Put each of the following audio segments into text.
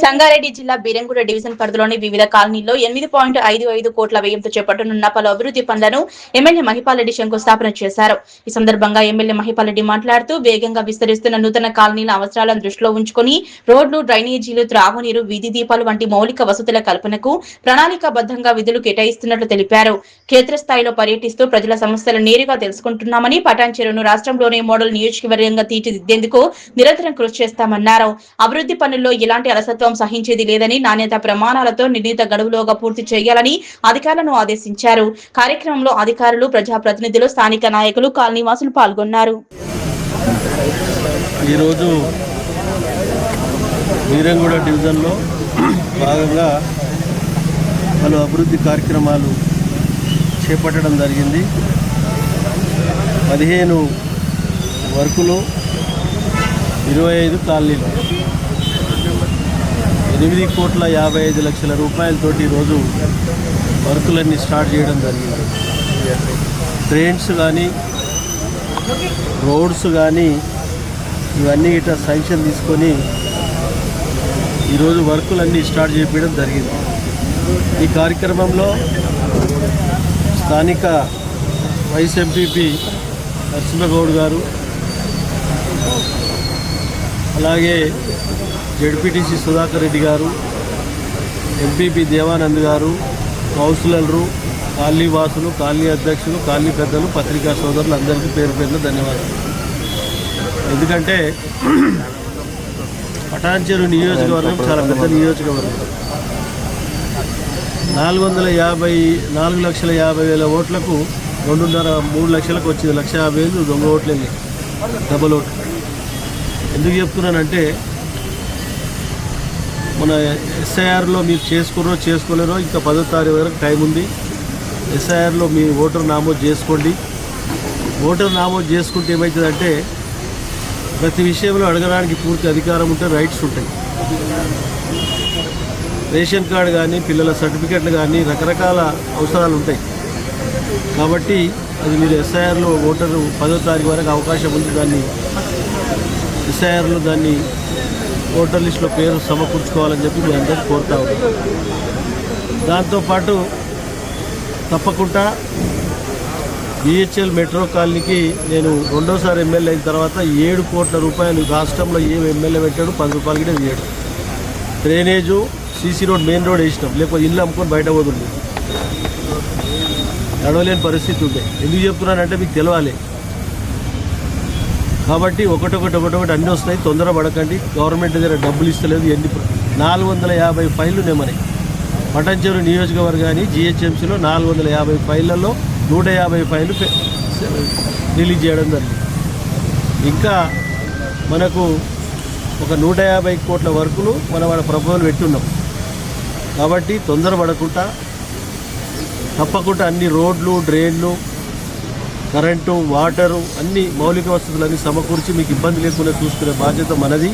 సంగారెడ్డి జిల్లా బీరంగూడ డివిజన్ పరిధిలోని వివిధ కాలనీల్లో 8.55 కోట్ల వ్యయంతో చేపట్టనున్న పలు అభివృద్ధి పనులను ఎమ్మెల్యే మహిపాల్ రెడ్డి శంకుస్థాపన చేశారు. ఈ సందర్భంగా ఎమ్మెల్యే మహిపాల్ రెడ్డి మాట్లాడుతూ వేగంగా విస్తరిస్తున్న నూతన కాలనీల అవసరాలను దృష్టిలో ఉంచుకుని రోడ్లు, డ్రైనేజీలు, త్రాగునీరు, వీధి దీపాలు వంటి మౌలిక వసతుల కల్పనకు ప్రణాళికాబద్దంగా విధులు కేటాయిస్తున్నట్లు తెలిపారు. క్షేత్రస్థాయిలో పర్యటిస్తూ ప్రజల సమస్యలు నేరుగా తెలుసుకుంటున్నామని, పటాన్ చెరువును రాష్ట్రంలోనే మోడల్ నియోజకవర్గంగా తీర్చిదిద్దేందుకు నిరంతరం కృషి చేస్తామన్నారు. అభివృద్ధి పనుల్లో ఎలాంటి అలసత్వం సహించేది లేదని, నాణ్యత ప్రమాణాలతో నిర్ణీత గడువులోగా పూర్తి చేయాలని అధికారులను ఆదేశించారు. కార్యక్రమంలో అధికారులు, ప్రజాప్రతినిధులు, స్థానిక నాయకులు, కాలనీవాసులు పాల్గొన్నారు. ఈరోజు బీరంగూడ డివిజన్లో భాగంగా పలు అభివృద్ధి కార్యక్రమాలు చేపట్టడం జరిగింది. 15 వర్కులు, 25 కాలనీలు, 8,55,00,000 రూపాయలతోటి ఈరోజు వర్కులన్నీ స్టార్ట్ చేయడం జరిగింది. ట్రైన్స్ కానీ, రోడ్స్ కానీ ఇవన్నీ ఇట్లా శాంక్షన్ తీసుకొని ఈరోజు వర్కులన్నీ స్టార్ట్ చేయడం జరిగింది. ఈ కార్యక్రమంలో స్థానిక వైస్ ఎంపీపీ నరసింహగౌడ్ గారు, అలాగే జెడ్పీటీసీ సుధాకర్ రెడ్డి గారు, ఎంపీపీ దేవానంద్ గారు, కౌన్సిలర్లు, కాలనీ వాసులు, కాలనీ అధ్యక్షులు, కాలనీ పెద్దలు, పత్రికా సోదరులు అందరికీ పేరు పేరున ధన్యవాదాలు. ఎందుకంటే పటాన్ చెరువు నియోజకవర్గం చాలా పెద్ద నియోజకవర్గం. 4,50,000 ఓట్లకు 2.5-3 లక్షలకు వచ్చింది. 1,50,000 దొంగ ఓట్లే, డబల్ ఓట్లు. ఎందుకు చెప్తున్నానంటే మన ఎస్ఐఆర్లో మీరు చేసుకోలేరో ఇంకా 10వ తారీఖు వరకు టైం ఉంది. ఎస్ఐఆర్లో మీ ఓటర్ నామోదు చేసుకోండి. ఓటర్ నామోదు చేసుకుంటే ఏమవుతుందంటే ప్రతి విషయంలో అడగడానికి పూర్తి అధికారం ఉంటే, రైట్స్ ఉంటాయి. రేషన్ కార్డు కానీ, పిల్లల సర్టిఫికెట్లు కానీ, రకరకాల అవసరాలు ఉంటాయి. కాబట్టి అది మీరు ఎస్ఐఆర్లో ఓటరు 10వ తారీఖు వరకు అవకాశం ఉంది. దాన్ని ఎస్ఐఆర్లో దాన్ని ఓటర్ లిస్టులో పేరు సమకూర్చుకోవాలని చెప్పి మీ అందరికీ కోరుతా ఉన్నాం. దాంతోపాటు తప్పకుండా బిహెచ్ఎల్ మెట్రో కాలనీకి నేను 2వ ఎమ్మెల్యే అయిన తర్వాత 7 కోట్ల రూపాయలు రాష్ట్రంలో ఏ ఎమ్మెల్యే పెట్టాడు, 10 రూపాయలకి నేను వేయడు. Drainage, CC road, main road వేసినాం. లేకపోతే ఇల్లు అమ్ముకొని బయట పోతుంది, నడవలేని పరిస్థితి ఉండే. ఎందుకు చెప్తున్నానంటే మీకు తెలవాలి. కాబట్టి ఒకటొకటి అన్నీ వస్తాయి. తొందర పడకండి. గవర్నమెంట్ దగ్గర డబ్బులు ఇస్తలేదు. 450 ఫైళ్ళు నేమని పటాన్ చెరువు నియోజకవర్గాన్ని జిహెచ్ఎంసీలో 450 ఫైళ్లలో 150 ఫైళ్ళు రిలీజ్ చేయడం జరిగింది. ఇంకా మనకు ఒక 150 కోట్ల వర్కులు మన ప్రపోజల్ పెట్టున్నాం. కాబట్టి తొందర పడకుండా తప్పకుండా అన్ని రోడ్లు, డ్రైన్లు, కరెంటు, వాటరు, అన్ని మౌలిక వసతులన్నీ సమకూర్చి మీకు ఇబ్బంది లేకుండా చూసుకునే బాధ్యత మనది.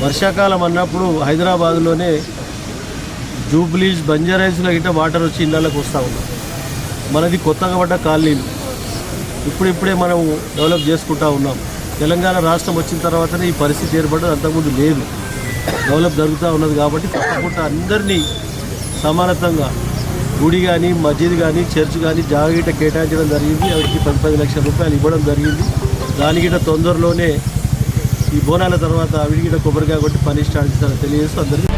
వర్షాకాలం అన్నప్పుడు హైదరాబాద్లోనే జూబ్లీస్, బంజారాహిల్స్లో గిట్ట వాటర్ వచ్చి ఇళ్ళకి వస్తూ ఉన్నాం. మనది కొత్తగా పడ్డ కాలనీలు ఇప్పుడిప్పుడే మనం డెవలప్ చేసుకుంటూ ఉన్నాం. తెలంగాణ రాష్ట్రం వచ్చిన తర్వాతనే ఈ పరిస్థితి ఏర్పడదు, అంతకుముందు లేదు. డెవలప్ జరుగుతూ ఉన్నది. కాబట్టి తప్పకుండా అందరినీ సమానతంగా గుడి కానీ, మస్జిద్ కానీ, చర్చ్ కానీ జాగ్రత్త కేటాయించడం జరిగింది. వాటికి 10 లక్షల రూపాయలు ఇవ్వడం జరిగింది. దానికిట తొందరలోనే ఈ బోనాల తర్వాత విడిగిట కొబ్బరికాయ కొట్టి పని స్టార్ట్ చేస్తారని తెలియజేస్తూ అందరికీ